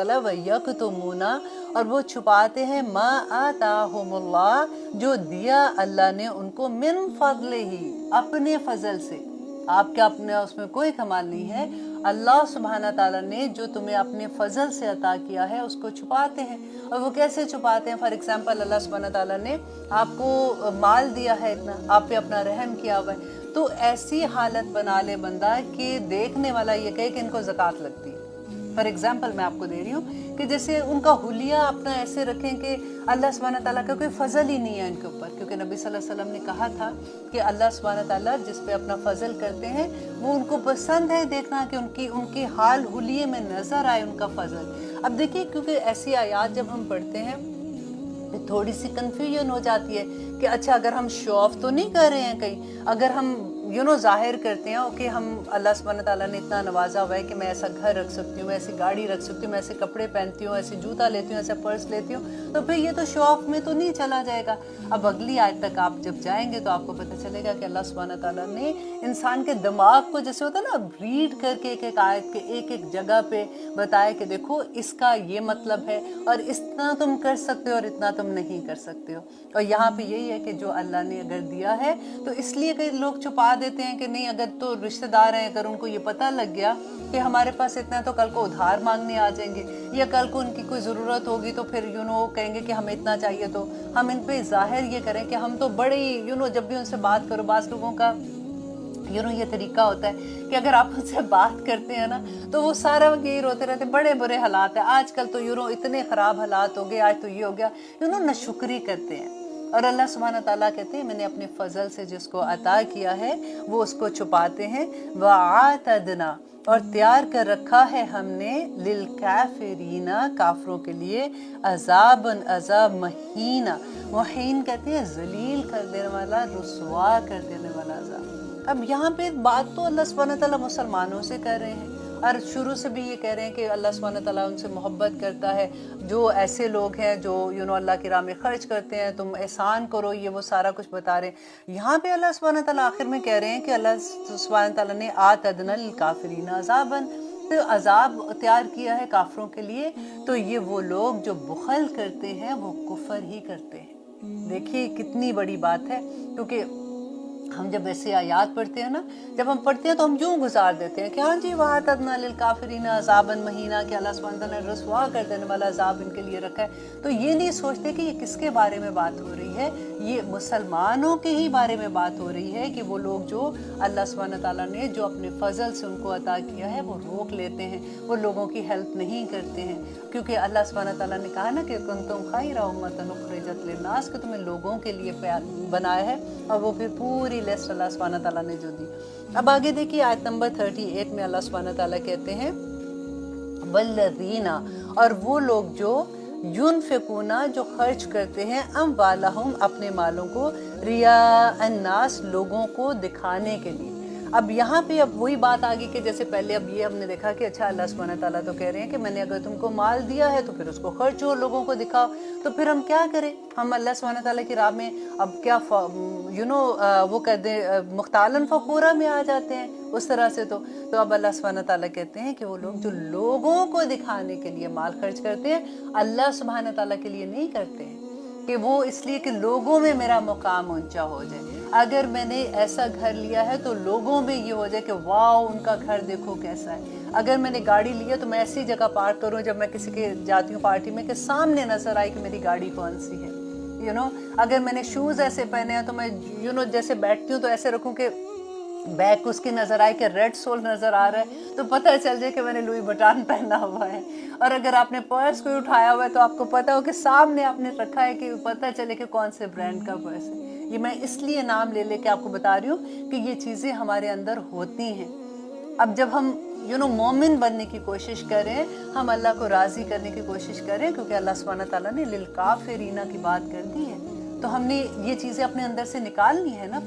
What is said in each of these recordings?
ताला वयक्तुमूना, और वो छुपाते हैं मा आताहुमुल्लाह, जो दिया अल्लाह ने उनको, मिन फज़लिही, अपने फजल से। आपका अपने उसमें कोई कमाल नहीं है, अल्लाह सुब्हाना ताला ने जो तुम्हें अपने फजल से अता किया है उसको छुपाते हैं। और वो कैसे छुपाते हैं? फॉर एग्जांपल अल्लाह सुब्हाना ताला ने आपको माल दिया है इतना, आप पे अपना रहम किया हुआ है, तो ऐसी हालत बना ले बंदा कि देखने वाला ये कहे कि इनको ज़कात लगती है। फॉर एग्जाम्पल मैं आपको दे रही हूँ कि जैसे उनका हुलिया अपना ऐसे रखें कि अल्लाह सुब्हाना ताला का कोई फजल ही नहीं है इनके ऊपर, क्योंकि नबी सल्लल्लाहु अलैहि वसल्लम ने कहा था कि अल्लाह सुब्हाना ताला जिस पे अपना फजल करते हैं वो उनको पसंद है देखना कि उनकी हाल हुलिये में नजर आए उनका फजल। अब देखिए, क्योंकि ऐसी आयात जब हम पढ़ते हैं थोड़ी सी कंफ्यूजन हो जाती है कि अच्छा अगर हम शो ऑफ तो नहीं कर रहे हैं कहीं, अगर हम ज़ाहिर करते हैं ओके हम अल्लाह सुब्हाना ताला ने इतना नवाजा हुआ है कि मैं ऐसा घर रख सकती हूँ, मैं ऐसी गाड़ी रख सकती हूँ, मैं ऐसे कपड़े पहनती हूँ, ऐसे जूता लेती हूँ, ऐसा पर्स लेती हूँ, तो फिर ये तो शो ऑफ में तो नहीं चला जाएगा। अब अगली आयत तक आप जब जाएंगे तो आपको पता चलेगा कि अल्लाह सुब्हाना ताला ने इंसान के दिमाग को, जैसे होता है ना, रीड करके एक एक आयत के एक एक जगह पे बताया कि देखो इसका ये मतलब है और इतना तुम कर सकते हो और इतना तुम नहीं कर सकते हो। और यहाँ पे यही है कि जो अल्लाह ने अगर दिया है तो इसलिए कई लोग छुपा देते हैं कि नहीं, अगर तो रिश्तेदार हैं, अगर उनको ये पता लग गया कि हमारे पास इतना है तो कल को उधार मांगने आ जाएंगे, या कल को उनकी कोई ज़रूरत होगी तो फिर कहेंगे कि हमें इतना चाहिए, तो हम इन पे ज़ाहिर ये करें कि हम तो बड़े जब भी उनसे बात करो, बाज़ लोगों का ये तरीका होता है कि अगर आप उनसे बात करते हैं ना तो वो सारा यही रोते रहते बड़े बुरे हालात है, आजकल तो इतने ख़राब हालात हो गए, आज तो ये हो गया, नाशुक्री करते हैं। और अल्लाह सुब्हाना ताला कहते हैं मैंने अपने फजल से जिसको अता किया है वो उसको छुपाते हैं। वआतदना, और तैयार कर रखा है हमने, लिल काफिरीना, काफरों के लिए, अजाबन, अजाब, महीना, महीन कहते हैं जलील कर देने वाला, रुसवा कर देने वाला अजाब। अब यहाँ पे बात तो अल्लाह सुब्हाना ताला मुसलमानों से कर रहे हैं और शुरू से भी ये कह रहे हैं कि अल्लाह सुब्हाना ताला उनसे मोहब्बत करता है, जो ऐसे लोग हैं जो अल्लाह की राह में खर्च करते हैं, तुम एहसान करो, ये वो सारा कुछ बता रहे हैं। यहाँ पे अल्लाह सुब्हाना ताला आखिर में कह रहे हैं कि अल्लाह सुब्हाना ताला ने आतदना लिल काफिरीन अज़ाबन, तो अजाब तैयार किया है काफरों के लिए, तो ये वो लोग जो बुखल करते हैं वो कुफर ही करते हैं। देखिए कितनी बड़ी बात है, क्योंकि हम जब ऐसे आयात पढ़ते हैं ना, जब हम पढ़ते हैं तो हम यूं गुजार देते हैं कि हाँ जी वआतदना लिल काफिरीन अज़ाबन महीना, कि अल्लाह सुब्हानहू तआला ने रसवा कर देने वाला अज़ाब इनके लिए रखा है। तो ये नहीं सोचते कि ये किसके बारे में बात हो रही है, ये मुसलमानों के ही बारे में बात हो रही है कि वो लोग जो अल्लाह सुब्हानहू तआला ने जो अपने फजल से उनको अता किया है वो रोक लेते हैं, वो लोगों की हेल्प नहीं करते हैं। क्योंकि अल्लाह सुब्हानहू तआला ने कहा ना कि कुंतुम खैरा उम्मतन उखरिजत लिन्नास, कि तुम्हें लोगों के लिए बनाया है, और वो फिर पूरी लिस्ट अल्लाह सुब्हानहू तआला ने जो दी। अब आगे देखिए आयत नंबर 38 में अल्लाह सुब्हानहू तआला कहते हैं वल्लज़ीना, और वो लोग जो युनफिकूना, जो खर्च करते हैं, अमवालहुम, अपने मालों को, रिया अन्नास, लोगों को दिखाने के लिए। अब यहाँ पे अब वही बात आ गई कि जैसे पहले अब ये हमने देखा कि अच्छा अल्लाह सुब्हानहू तआला तो कह रहे हैं कि मैंने अगर तुमको माल दिया है तो फिर उसको खर्चो और लोगों को दिखाओ, तो फिर हम क्या करें, हम अल्लाह सुब्हानहू तआला की राह में अब क्या वो कह दे मुख्तालन फ़खूरा में आ जाते हैं उस तरह से। तो अब अल्लाह सुब्हानहू तआला कहते हैं कि वो लोग जो लोगों को दिखाने के लिए माल खर्च करते हैं, अल्लाह सुब्हानहू तआला के लिए नहीं करते हैं कि वो इसलिए कि लोगों में मेरा मुकाम ऊंचा हो जाए। अगर मैंने ऐसा घर लिया है तो लोगों में ये हो जाए कि वाह उनका घर देखो कैसा है। अगर मैंने गाड़ी ली है तो मैं ऐसी जगह पार्क करूँ जब मैं किसी के जाती हूँ पार्टी में कि सामने नजर आए कि मेरी गाड़ी कौन सी है। अगर मैंने शूज़ ऐसे पहने हैं तो मैं जैसे बैठती हूँ तो ऐसे रखूँ कि बैग उसकी नज़र आए कि रेड सोल नज़र आ रहा है तो पता चल जाए कि मैंने लुई वुइटन पहना हुआ है। और अगर आपने पर्स कोई उठाया हुआ है तो आपको पता हो कि सामने आपने रखा है कि पता चले कि कौन से ब्रांड का पर्स है। ये मैं इसलिए नाम ले लेके आपको बता रही हूँ कि ये चीज़ें हमारे अंदर होती हैं। अब जब हम मोमिन बनने की कोशिश करें, हम अल्लाह को राज़ी करने की कोशिश करें, क्योंकि अल्लाह सुब्हानहू तआला ने लिल काफिरीना की बात कर दी है, तो हमने ये चीज़ें अपने अंदर से निकालनी है ना।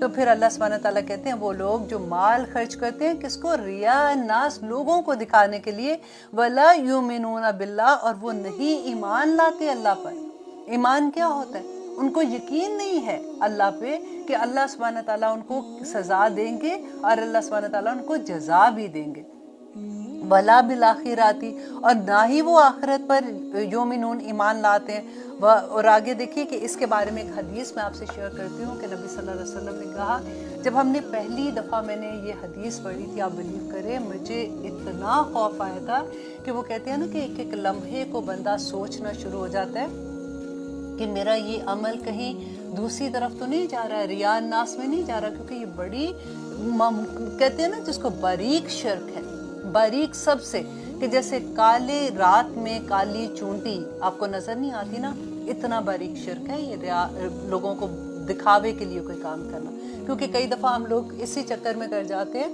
फिर अल्लाह सुब्हानहू तआला कहते हैं वो लोग जो माल खर्च करते हैं किसको, रिया नास, लोगों को दिखाने के लिए, वला युमिनूना बिल्लाह, और वो नहीं ईमान लाते अल्लाह पर। ईमान क्या होता है, उनको यकीन नहीं है अल्लाह पे कि अल्लाह सुब्हानहू तआला उनको सज़ा देंगे और अल्लाह सुब्हानहू तआला उनको जज़ा भी देंगे। वला बिल आखिराती, और ना ही वो आखिरत पर योमिनून ईमान लाते हैं। और आगे देखिए कि इसके बारे में एक हदीस मैं आपसे शेयर करती हूँ कि नबी सल्लल्लाहु अलैहि वसल्लम ने कहा, जब हमने पहली दफ़ा मैंने ये हदीस पढ़ी थी, आप बिलीव करें मुझे इतना खौफ आया था कि वो कहते हैं ना कि एक एक लम्हे को बंदा सोचना शुरू हो जाता है कि मेरा ये अमल कहीं दूसरी तरफ तो नहीं जा रहा है, रिया नास में नहीं जा रहा, क्योंकि ये बड़ी कहते हैं ना जिसको बारीक शिर्क है, बारीक सबसे, कि जैसे काले रात में काली चूंटी आपको नजर नहीं आती ना, इतना बारीक शिर्क है ये लोगों को दिखावे के लिए कोई काम करना। क्योंकि कई दफ़ा हम लोग इसी चक्कर में कर जाते हैं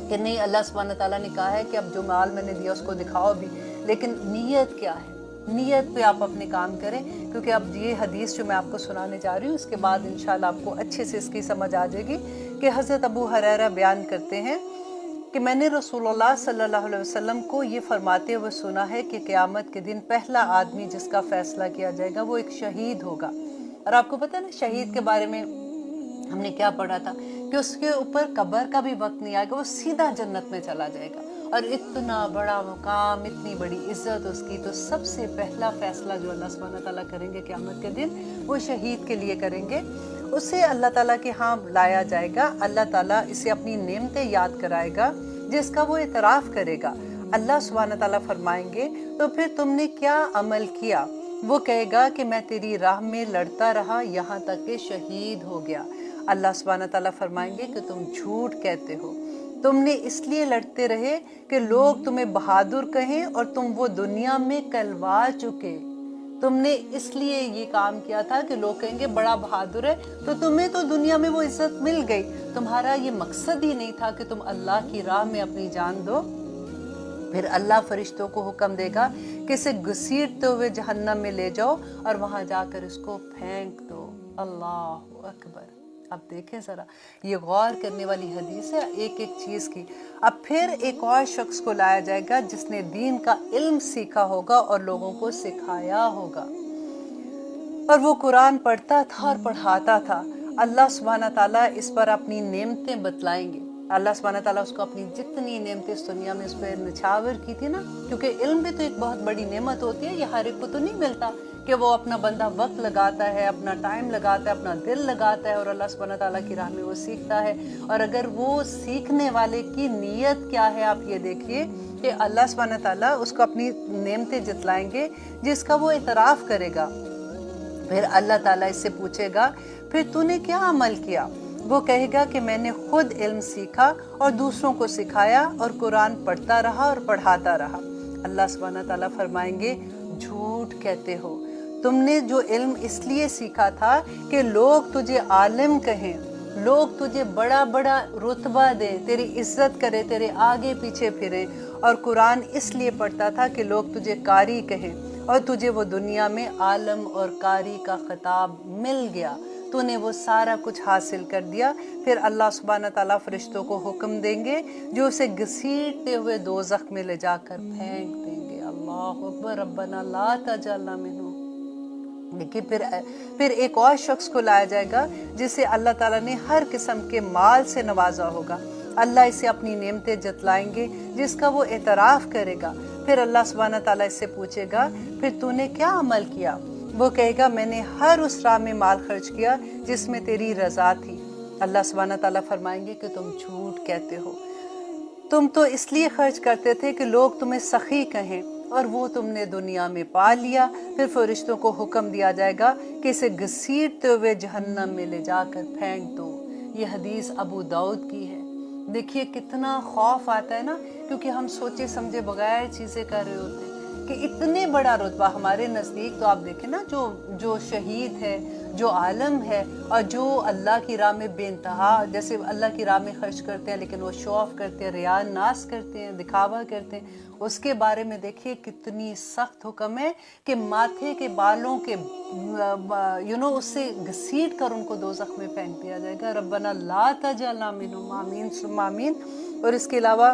कि नहीं, अल्लाह सुब्हान ताला ने कहा है कि अब जो माल मैंने दिया उसको दिखाओ भी, लेकिन नीयत क्या है, नीयत पे आप अपने काम करें। क्योंकि अब ये हदीस जो मैं आपको सुनाने जा रही हूँ इसके बाद इंशाल्लाह आपको अच्छे से इसकी समझ आ जाएगी कि हज़रत अबू हुरैरा बयान करते हैं कि मैंने रसूलुल्लाह सल्लल्लाहु अलैहि वसल्लम को ये फरमाते हुए सुना है कि क़यामत के दिन पहला आदमी जिसका फ़ैसला किया जाएगा वो एक शहीद होगा। और आपको पता है ना शहीद के बारे में हमने क्या पढ़ा था कि उसके ऊपर कब्र का भी वक्त नहीं आएगा, वो सीधा जन्नत में चला जाएगा। और इतना बड़ा मुकाम, इतनी बड़ी इज्जत उसकी, तो सबसे पहला फ़ैसला जो अल्लाह सुब्हानहू तआला करेंगे क़यामत के दिन वो शहीद के लिए करेंगे। उसे अल्लाह ताला के यहाँ लाया जाएगा, अल्लाह ताला इसे अपनी नेमतें याद कराएगा जिसका वो इतराफ़ करेगा। अल्लाह सुब्हानहू तआला फरमाएंगे तो फिर तुमने क्या अमल किया? वो कहेगा कि मैं तेरी राह में लड़ता रहा यहाँ तक कि शहीद हो गया। अल्लाह सुब्हानहू तआला फरमाएंगे कि तुम झूठ कहते हो, तुमने इसलिए लड़ते रहे कि लोग तुम्हें बहादुर कहें और तुम वो दुनिया में कहलवा चुके। तुमने इसलिए ये काम किया था कि लोग कहेंगे बड़ा बहादुर है, तो तुम्हें तो दुनिया में वो इज्जत मिल गई, तुम्हारा ये मकसद ही नहीं था कि तुम अल्लाह की राह में अपनी जान दो। फिर अल्लाह फरिश्तों को हुक्म देगा कि इसे घसीटते हुए जहन्नम में ले जाओ और वहाँ जाकर इसको फेंक दो। अल्लाह अकबर। अब देखें ज़रा, ये गौर करने वाली हदीस है एक एक चीज़ की। अब फिर एक और शख्स को लाया जाएगा जिसने दीन का इल्म सीखा होगा और लोगों को सिखाया होगा, और वो कुरान पढ़ता था और पढ़ाता था। अल्लाह सुब्हानहू तआला इस पर अपनी नेमतें बतलाएंगे। अल्लाह सुब्हानहू तआला उसको अपनी जितनी नेमतें इस दुनिया में उस पर निछावर की थी ना, क्योंकि इल्म भी तो एक बहुत बड़ी नेमत होती है, ये हर एक को तो नहीं मिलता कि वो अपना बंदा वक्त लगाता है, अपना टाइम लगाता है, अपना दिल लगाता है और अल्लाह सुब्हानहू तआला की राह में वो सीखता है। और अगर वो सीखने वाले की नीयत क्या है, आप ये देखिए कि अल्लाह सुब्हानहू तआला उसको अपनी नेमतें जितलाएंगे जिसका वो इतराफ़ करेगा। फिर अल्लाह ताला इससे पूछेगा फिर तूने क्या अमल किया? वो कहेगा कि मैंने खुद इल्म सीखा और दूसरों को सिखाया और कुरान पढ़ता रहा और पढ़ाता रहा। अल्लाह सुब्हानहू तआला फरमाएंगे झूठ कहते हो, तुमने जो इल्म इसलिए सीखा था कि लोग तुझे आलिम कहें, लोग तुझे बड़ा बड़ा रुतबा दें, तेरी इज्जत करें, तेरे आगे पीछे फिरें, और कुरान इसलिए पढ़ता था कि लोग तुझे कारी कहें, और तुझे वो दुनिया में आलम और कारी का खिताब मिल गया, तूने वो सारा कुछ हासिल कर दिया। फिर अल्लाह सुब्हानहू तआला फरिश्तों को हुक्म देंगे जो उसे घसीटते हुए दोज़ख में ले जाकर फेंक देंगे। अल्लाह अकबर, रब्बना ला तजअलना मिन्हुम। देखिए फिर एक और शख्स को लाया जाएगा जिसे अल्लाह ताला ने हर किस्म के माल से नवाजा होगा। अल्लाह इसे अपनी नेमतें जतलाएंगे जिसका वो एतराफ़ करेगा। फिर अल्लाह सुब्हानहू तआला इससे पूछेगा फिर तूने क्या अमल किया? वो कहेगा मैंने हर उस राह में माल खर्च किया जिसमें तेरी रज़ा थी। अल्लाह सुब्हानहू तआला फरमाएंगे कि तुम झूठ कहते हो, तुम तो इसलिए खर्च करते थे कि लोग तुम्हें सखी कहें, और वो तुमने दुनिया में पा लिया। फिर फरिश्तों को हुक्म दिया जाएगा कि इसे घसीटते हुए जहन्नम में ले जाकर फेंक दो। ये हदीस अबू दाऊद की है। देखिए कितना खौफ आता है ना, क्योंकि हम सोचे समझे बगैर चीज़ें कर रहे होते हैं कि इतने बड़ा रुतबा हमारे नज़दीक। तो आप देखें ना, जो शहीद है, जो आलम है, और जो अल्लाह की राह में बेइंतहा, जैसे अल्लाह की राह में खर्च करते हैं लेकिन वो शो ऑफ करते हैं, रिया नास करते हैं, दिखावा करते हैं, उसके बारे में देखिए कितनी सख्त हुक्म है कि माथे के बालों के उससे घसीट कर उनको दोज़ख में फेंक दिया जाएगा। रब्बना ला तजअलना मिन्हुम, आमीन सुम्मा आमीन। और इसके अलावा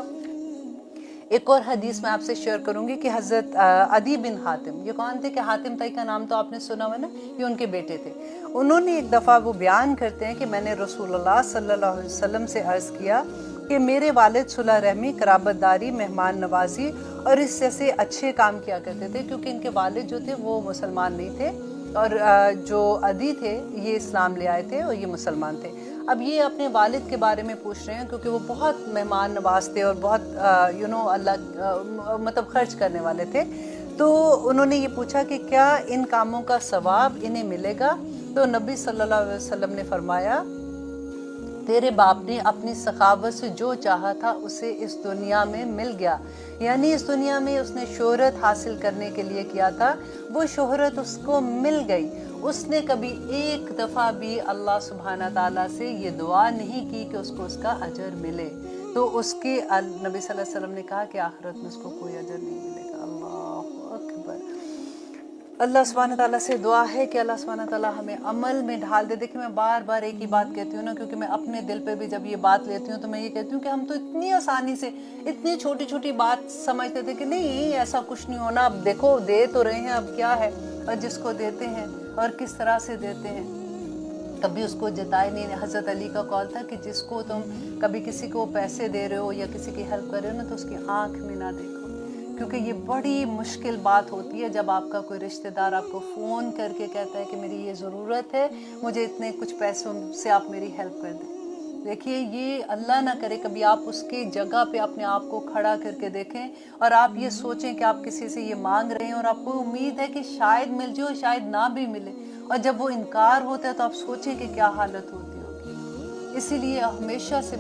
ایک اور حدیث میں آپ سے شیئر کروں گی کہ حضرت عدی بن حاتم، یہ کون تھے کہ حاتم تائی کا نام تو آپ نے سنا ہوا نا، یہ ان کے بیٹے تھے. انہوں نے ایک دفعہ وہ بیان کرتے ہیں کہ میں نے رسول اللہ صلی اللہ علیہ وسلم سے عرض کیا کہ میرے والد صلح رحمی، قرابت داری، مہمان نوازی اور اس جیسے اچھے کام کیا کرتے تھے، کیونکہ ان کے والد جو تھے وہ مسلمان نہیں تھے اور جو عدی تھے یہ اسلام لے آئے تھے اور یہ مسلمان تھے. اب یہ اپنے والد کے بارے میں پوچھ رہے ہیں کیونکہ وہ بہت مہمان نواز تھے اور بہت اللہ مطلب خرچ کرنے والے تھے. تو انہوں نے یہ پوچھا کہ کیا ان کاموں کا ثواب انہیں ملے گا؟ تو نبی صلی اللہ علیہ وسلم نے فرمایا تیرے باپ نے اپنی سخاوت سے جو چاہا تھا اسے اس دنیا میں مل گیا. یعنی اس دنیا میں اس نے شہرت حاصل کرنے کے لیے کیا تھا، وہ شہرت اس کو مل گئی. اس نے کبھی ایک دفعہ بھی اللہ سبحانہ تعالیٰ سے یہ دعا نہیں کی کہ اس کو اس کا اجر ملے. تو اس کے نبی صلی اللہ علیہ وسلم نے کہا کہ آخرت میں اس کو کوئی اجر نہیں ملے گا. اللہ اکبر. اللہ سبحانہ تعالیٰ سے دعا ہے کہ اللہ سبحانہ تعالیٰ ہمیں عمل میں ڈھال دے. دیکھیں میں بار بار ایک ہی بات کہتی ہوں نا، کیونکہ میں اپنے دل پہ بھی جب یہ بات لیتی ہوں تو میں یہ کہتی ہوں کہ ہم تو اتنی آسانی سے اتنی چھوٹی چھوٹی بات سمجھتے تھے کہ نہیں ایسا کچھ نہیں ہونا. اب دیکھو دے تو رہے ہیں، اب کیا ہے، اور جس کو دیتے ہیں اور کس طرح سے دیتے ہیں کبھی اس کو جتائے نہیں. حضرت علی کا قول تھا کہ جس کو تم کبھی کسی کو پیسے دے رہے ہو یا کسی کی ہیلپ کر رہے ہو نا تو اس کی آنکھ میں نہ دیکھو، کیونکہ یہ بڑی مشکل بات ہوتی ہے جب آپ کا کوئی رشتہ دار آپ کو فون کر کے کہتا ہے کہ میری یہ ضرورت ہے، مجھے اتنے کچھ پیسوں سے آپ میری ہیلپ کر دیں. دیکھیے یہ اللہ نہ کرے کبھی آپ اس کی جگہ پہ اپنے آپ کو کھڑا کر کے دیکھیں اور آپ یہ سوچیں کہ آپ کسی سے یہ مانگ رہے ہیں اور آپ کو امید ہے کہ شاید مل جائے اور شاید نہ بھی ملے، اور جب وہ انکار ہوتا ہے تو آپ سوچیں کہ کیا حالت ہوتی ہوگی. اسی لیے ہمیشہ سے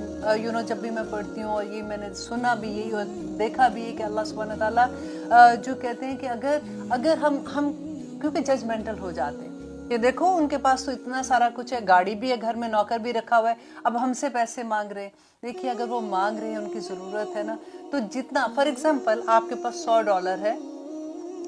جب بھی میں پڑھتی ہوں اور یہ میں نے سنا بھی یہی اور دیکھا بھی ہے کہ اللہ سبحانہ تعالیٰ جو کہتے ہیں کہ اگر ہم کیونکہ ججمنٹل ہو جاتے ہیں کہ دیکھو ان کے پاس تو اتنا سارا کچھ ہے، گاڑی بھی ہے، گھر میں نوکر بھی رکھا ہوا ہے، اب ہم سے پیسے مانگ رہے ہیں. دیکھیے اگر وہ مانگ رہے ہیں ان کی ضرورت ہے نا، تو جتنا فار ایگزامپل آپ کے پاس $100 ہے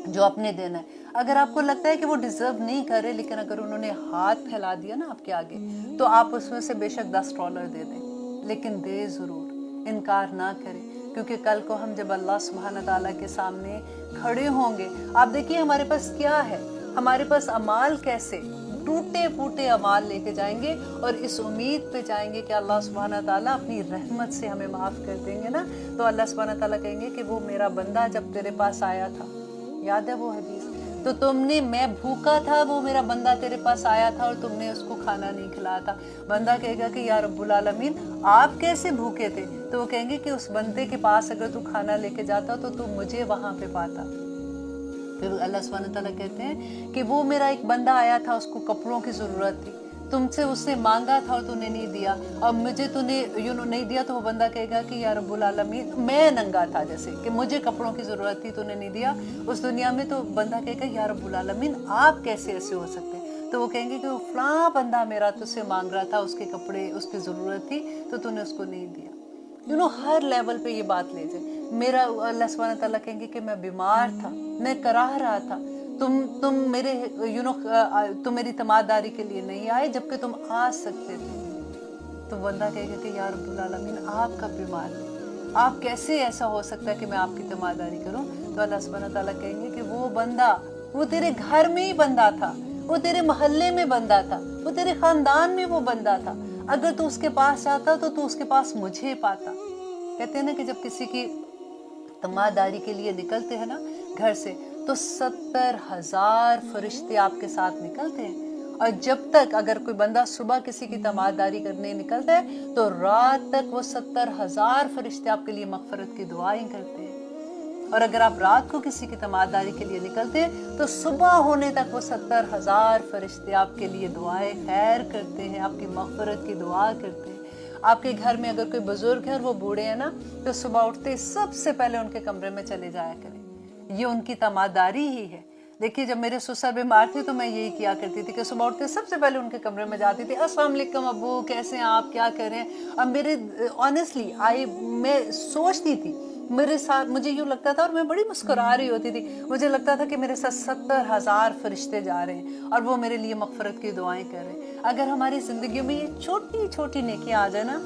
جو آپ نے دینا ہے، اگر آپ کو لگتا ہے کہ وہ ڈیزرو نہیں کر رہے، لیکن اگر انہوں نے ہاتھ پھیلا دیا نا آپ کے آگے تو آپ اس میں سے بے شک $10 دے دیں، لیکن دے ضرور، انکار نہ کریں. کیونکہ کل کو ہم جب اللہ سبحانہ تعالیٰ کے سامنے کھڑے ہوں گے، آپ دیکھیے ہمارے پاس کیا ہے، ہمارے پاس اعمال کیسے ٹوٹے پھوٹے اعمال لے کے جائیں گے اور اس امید پہ جائیں گے کہ اللہ سبحانہ تعالیٰ اپنی رحمت سے ہمیں معاف کر دیں گے نا. تو اللہ سبحانہ تعالیٰ کہیں گے کہ وہ میرا بندہ جب تیرے پاس آیا تھا، یاد ہے وہ حدیث، تو تم نے، میں بھوکا تھا، وہ میرا بندہ تیرے پاس آیا تھا اور تم نے اس کو کھانا نہیں کھلایا تھا. بندہ کہے گا کہ یا رب العالمین آپ کیسے بھوکے تھے؟ تو وہ کہیں گے کہ اس بندے کے پاس اگر تو کھانا لے کے جاتا تو مجھے وہاں پہ پاتا. پھر اللہ سبحانہ تعالیٰ کہتے ہیں کہ وہ میرا ایک بندہ آیا تھا، اس کو کپڑوں کی ضرورت تھی، تم سے اس نے مانگا تھا اور تو نے نہیں دیا، اور مجھے تو نے نہیں دیا. تو وہ بندہ کہے گا کہ یا رب العالمین میں ننگا تھا، جیسے کہ مجھے کپڑوں کی ضرورت تھی تو نے نہیں دیا اس دنیا میں. تو بندہ کہے گا یا رب العالمین آپ کیسے ایسے ہو سکتے ہیں؟ تو وہ کہیں گے کہ وہ فلاں بندہ میرا تجھ سے مانگ رہا تھا، اس کے کپڑے اس کی ضرورت تھی تو نے اس کو نہیں دیا. ہر لیول پہ یہ بات لے جائے. میرا اللہ سبحانہ تعالیٰ کہیں گے کہ میں بیمار تھا، میں کراہ رہا تھا، تم میرے تم میری تماداری کے لیے نہیں آئے جبکہ تم آ سکتے تھے. تو بندہ کہے گا کہ یا رب العالمین آپ کا بیمار ہے، آپ کیسے ایسا ہو سکتا ہے کہ میں آپ کی تماداری کروں؟ تو اللہ سبحانہ تعالیٰ کہیں گے کہ وہ بندہ، وہ تیرے گھر میں ہی بندہ تھا، وہ تیرے محلے میں بندہ تھا، وہ تیرے خاندان میں وہ بندہ تھا، اگر تو اس کے پاس جاتا تو اس کے پاس مجھے پاتا. کہتے ہیں نا کہ جب کسی کی تماداری کے لیے نکلتے ہیں نا گھر سے تو 70,000 فرشتے آپ کے ساتھ نکلتے ہیں، اور جب تک اگر کوئی بندہ صبح کسی کی تماداری کرنے نکلتا ہے تو رات تک وہ 70,000 فرشتے آپ کے لیے مغفرت کی دعائیں کرتے ہیں. اور اگر آپ رات کو کسی کی تماداری کے لیے نکلتے ہیں تو صبح ہونے تک وہ 70,000 فرشتے آپ کے لیے دعائیں خیر کرتے ہیں، آپ کی مغفرت کی دعا کرتے ہیں. آپ کے گھر میں اگر کوئی بزرگ ہے اور وہ بوڑھے ہیں نا تو صبح اٹھتے سب سے پہلے ان کے کمرے میں چلے جایا کریں، یہ ان کی تماداری ہی ہے. دیکھیے جب میرے سسر بیمار تھے تو میں یہی کیا کرتی تھی کہ صبح اٹھتے سب سے پہلے ان کے کمرے میں جاتی تھی، السلام علیکم ابو، کیسے ہیں آپ، کیا کر رہے ہیں. اب میرے آنیسٹلی میں سوچتی تھی میرے ساتھ، مجھے یوں لگتا تھا اور میں بڑی مسکرا رہی ہوتی تھی، مجھے لگتا تھا کہ میرے ساتھ 70,000 فرشتے جا رہے ہیں اور وہ میرے لیے مغفرت کی دعائیں کر رہے ہیں. اگر ہماری زندگیوں میں یہ چھوٹی چھوٹی نیکیاں آ جائے نا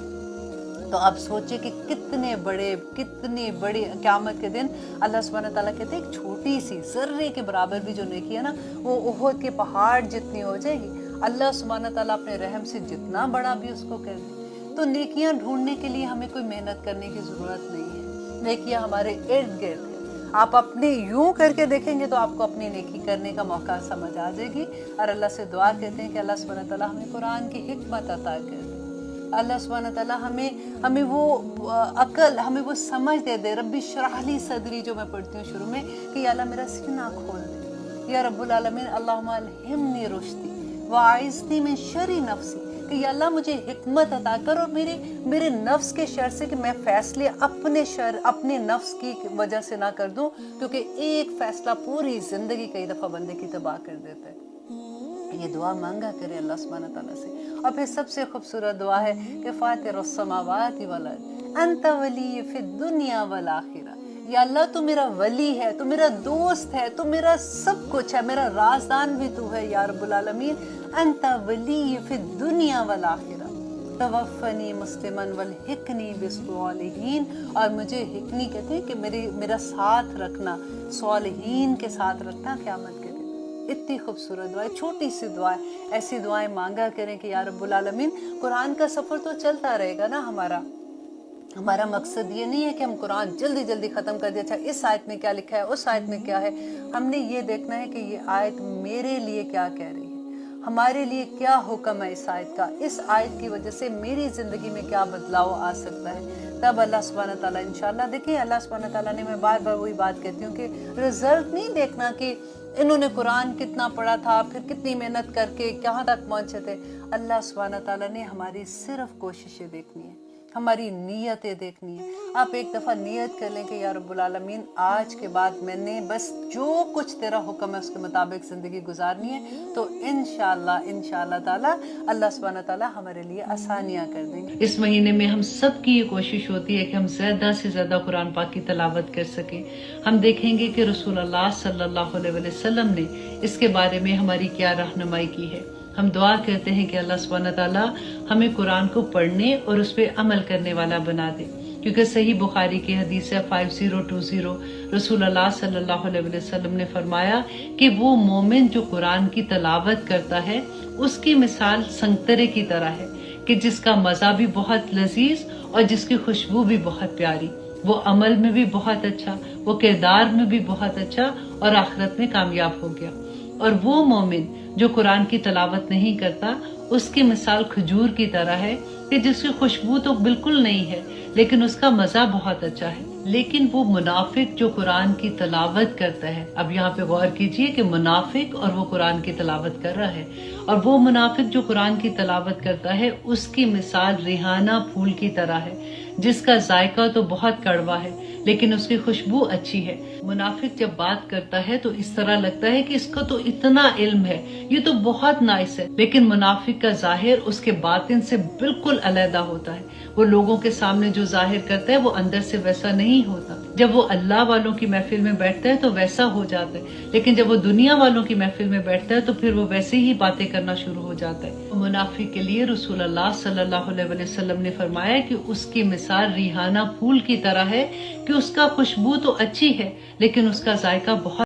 तो आप सोचिए कि कितनी बड़ी क़यामत के दिन अल्लाह सुब्हानहू व तआला कहते हैं एक छोटी सी ज़र्रे के बराबर भी जो नेकी है ना, वो उहद के पहाड़ जितनी हो जाएगी। अल्लाह सुब्हानहू व तआला अपने रहम से जितना बड़ा भी उसको कर दे। तो नेकियां ढूंढने के लिए हमें कोई मेहनत करने की ज़रूरत नहीं है, नेकियां हमारे इर्द गिर्द है। आप अपने यूं करके देखेंगे तो आपको अपनी नेकी करने का मौका समझ आ जाएगी। और अल्लाह से दुआ करते हैं कि अल्लाह सुब्हानहू व तआला हमें कुरान की हिकमत अता कर दे। अल्लाह सुब्हानहू व तआला हमें वो अकल, हमें वो समझ दे। रब्बी इश्रह ली सदरी जो मैं पढ़ती हूँ शुरू में कि या अल्लाह मेरा सीना खोल दे। या रब्बुल आलमीन अल्लाहुम्मा अलहिमनी रुश्दी व आइज़नी मिन शर्रि नफ्सी, कि या अल्लाह मुझे हिकमत अता कर और मेरे नफ्स के शर से कि मैं फैसले अपने नफ्स की वजह से ना कर दूं, क्योंकि एक फैसला पूरी ज़िंदगी कई दफ़ा बंदे की तबाह कर देता है। ये दुआ मांगा करें अल्लाह सुब्हानहू व तआला से। और फिर सबसे खूबसूरत दुआ है कि फातिरुस समावाति वल अर्द अंत वली फिद दुनिया वल आखिरा, या अल्लाह तू मेरा वली है, तू मेरा दोस्त है, तू मेरा सब कुछ है, मेरा राज़दान भी तू है या रब्बुल आलमीन। अंत वली फिद दुनिया वल आखिरा तवफ़नी मुस्लिमन वल हिकनी बिस्सालिहीन, और मुझे हिकनी कहते हैं कि मेरा साथ रखना, सालिहीन के साथ रखना क़यामत के दिन। इतनी खूबसूरत दुआ है, छोटी सी दुआ है। ऐसी दुआएं मांगा करें कि या रब्बुल आलमीन कुरान का सफ़र तो चलता रहेगा ना हमारा मकसद ये नहीं है कि हम कुरान जल्दी जल्दी ख़त्म कर दें। अच्छा इस आयत में क्या लिखा है, उस आयत में क्या है, हमने ये देखना है कि ये आयत मेरे लिए क्या कह रही है, हमारे लिए क्या हुक्म है इस आयत का, इस आयत की वजह से मेरी ज़िंदगी में क्या बदलाव आ सकता है। तब अल्लाह सुब्हानहू व तआला इंशाअल्लाह, देखिए अल्लाह सुब्हानहू व तआला ने, मैं बार बार वही बात कहती हूँ कि रिज़ल्ट नहीं देखना कि इन्होंने कुरान कितना पढ़ा था, फिर कितनी मेहनत करके कहाँ तक पहुँचे थे। अल्लाह सुब्हानहू व तआला ने हमारी सिर्फ कोशिशें देखनी है, हमारी नीयतें देखनी है। आप एक दफ़ा नीयत कर लें कि या रब्बुल आलमीन आज के बाद मैंने बस जो कुछ तेरा हुक्म है उसके मुताबिक ज़िंदगी गुजारनी है, तो इंशाअल्लाह ताला अल्लाह सुब्हानहू व तआला हमारे लिए आसानियाँ कर देंगे। इस महीने में हम सब की ये कोशिश होती है कि हम ज़्यादा से ज़्यादा कुरान पाक की तलावत कर सकें। हम देखेंगे कि रसूलुल्लाह सल्लल्लाहु अलैहि वसल्लम ने इसके बारे में हमारी क्या रहनुमाई की है। हम दुआ करते हैं कि अल्लाह सुब्हानहू व तआला हमें कुरान को पढ़ने और उस पर अमल करने वाला बना दे, क्योंकि सही बुखारी की हदीस है 5020, रसूलुल्लाह सल्लल्लाहु अलैहि वसल्लम ने फरमाया कि वो मोमिन जो कुरान की तलावत करता है उसकी मिसाल संतरे की तरह है कि जिसका मज़ा भी बहुत लजीज और जिसकी खुशबू भी बहुत प्यारी, वो अमल में भी बहुत अच्छा, वो किरदार में भी बहुत अच्छा और आखिरत में कामयाब हो गया। और वो मोमिन जो कुरान की तलावत नहीं करता उसकी मिसाल खजूर की तरह है कि जिसकी खुशबू तो बिल्कुल नहीं है लेकिन उसका मज़ा बहुत अच्छा है। लेकिन वो मुनाफिक जो कुरान की तलावत करता है, अब यहाँ पे गौर कीजिए कि मुनाफिक और वो कुरान की तलावत कर रहा है, और वो मुनाफिक जो कुरान की तलावत करता है उसकी मिसाल रिहाना फूल की तरह है, जिसका जायका तो बहुत कड़वा है लेकिन उसकी खुशबू अच्छी है। मुनाफिक जब बात करता है तो इस तरह लगता है कि इसका तो इतना इल्म है, ये तो बहुत नाइस है, लेकिन मुनाफिक का जाहिर उसके बातिन से बिल्कुल अलहदा होता है। वो लोगों के सामने जो जाहिर करता है वो अंदर से वैसा नहीं होता। जब वो अल्लाह वालों की महफिल में बैठता है तो वैसा हो जाता है, लेकिन जब वो दुनिया वालों की महफिल में बैठता है तो फिर वो वैसे ही बातें करना शुरू हो जाता है। मुनाफिक के लिए रसूलुल्लाह सल्लल्लाहु अलैहि वसल्लम ने फरमाया कि उसकी मिसाल रिहाना फूल की तरह है कि उसका खुशबू तो अच्छी है लेकिन उसका जायका बहुत